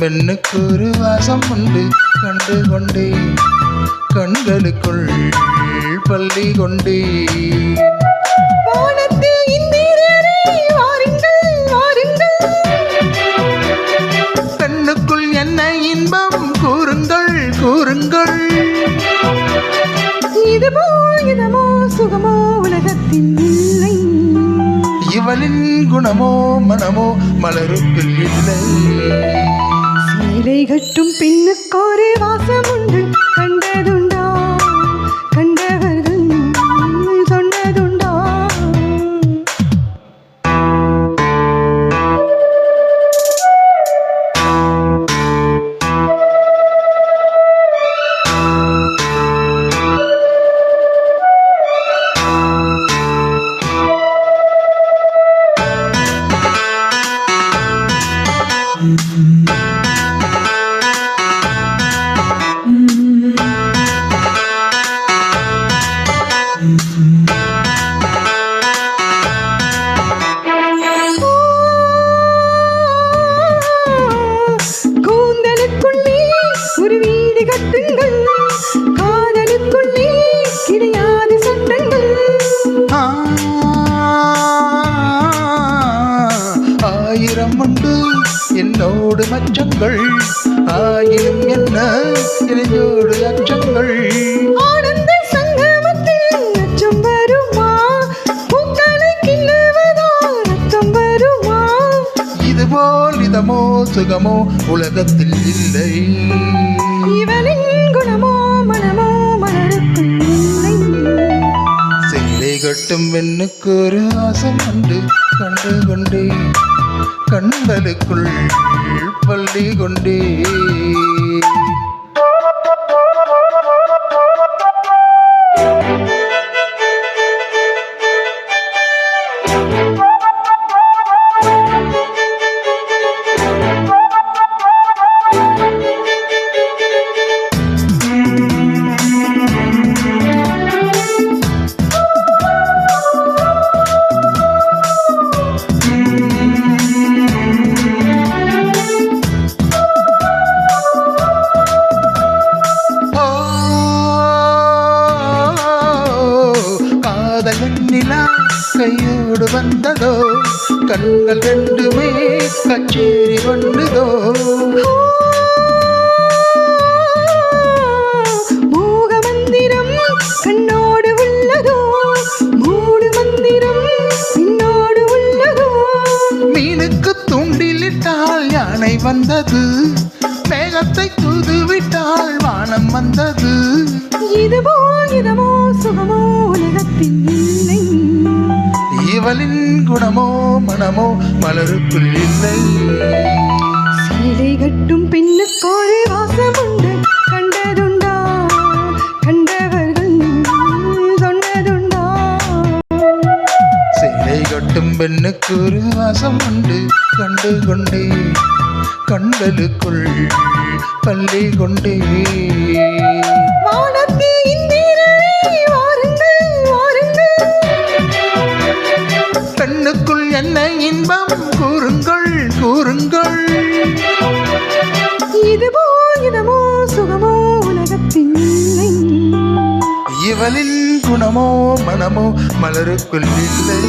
பெண்ணுக்கு ஒரு வாசம் உண்டு கண்டு கொண்டே கண்களுக்குள் பள்ளி கொண்டே பெண்ணுக்குள் என்ன இன்பம் கூறுங்கள் கூறுங்கள். இதுவோ இதமோ சுகமோ உலகத்தில் இல்லை. இவளின் குணமோ மனமோ மலருக்குள் இல்லை. சேலை கட்டும் பெண்ணுக்கொரு வாசம் உண்டு கண்டதுண்டா கண்டவர்கள் சொன்னதுண்டா. கூந்தலுக்குள்ளே ஒரு வீடு கட்டுங்கள், காதலுக்குள்ளே கிடையாது சட்டங்கள். ஆயிரம் உண்டு என்னோடு மச்சங்கள், ஆயிரம் என்ன இளைஞோடு அச்சங்கள். ஆனந்த சங்கமத்தில் அச்சம் வருமா, பூக்களை கிள்ளுவதால் அச்சம் வருமா. இதுபோல் இதமோ சுகமோ உலகத்தில் இல்லை. இவளின் குணமோ மனமோ மலருக்குள் இல்லை. சேலை கட்டும் பெண்ணுக்கு ஒரு ஆசம் உண்டு கண்டு கொண்டே கண்களுக்குள் பள்ளி கொண்டே. நிலா கையோடு வந்ததோ, கண்கள் ரெண்டுமே கச்சேரி கொண்டதோ. மோக மந்திரம் கண்ணோடு உள்ளதோ, மூடு மந்திரம் பின்னோடு உள்ளதோ. மீனுக்கு தூண்டிலிட்டால் யானை வந்தது, மேகத்தை தூதுவிட்டால் வானம் வந்தது. இதுவோ இதமோ சுகமோ உலகத்தில் இல்லை. இவளின் குணமோ மனமோ மலருக்குள் இல்லை. சேலை கட்டும் பெண்ணுக்கொரு வாசம் உண்டு கண்டதுண்டா கண்டவர்கள் சொன்னதுண்டா. சேலை கட்டும் பெண்ணுக்கு ஒரு வாசம் உண்டு கண்டு கொண்டே கண்களுக்குள் பள்ளி கொண்டே. வானத்து இந்திரனே வாருங்கள் வாருங்கள். பெண்ணுக்குள் என்ன இன்பம் கூறுங்கள் கூறுங்கள். இதுவோ இதமோ சுகமோ உலகத்தில் இல்லை. இவளின் குணமோ மனமோ மலருக்குள் இல்லை.